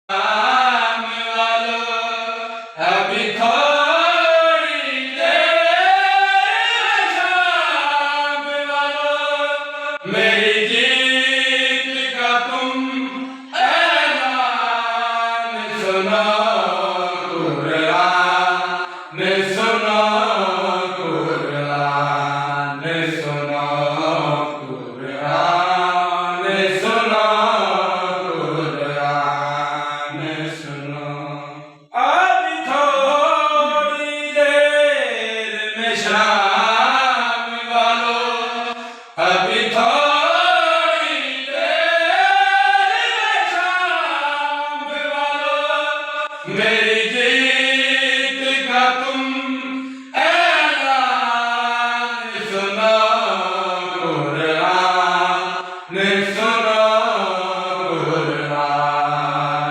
शाम वालों अभी थोड़ी देर शाम वालों मेरी जीत का तुम ऐलान सुनो कुरान सुनो कुरान सुनो कुरान सुनो कुरान सुनो अभी थोड़ी देर में शाम वालों अभी थोड़ी देर में शाम वालों मेरी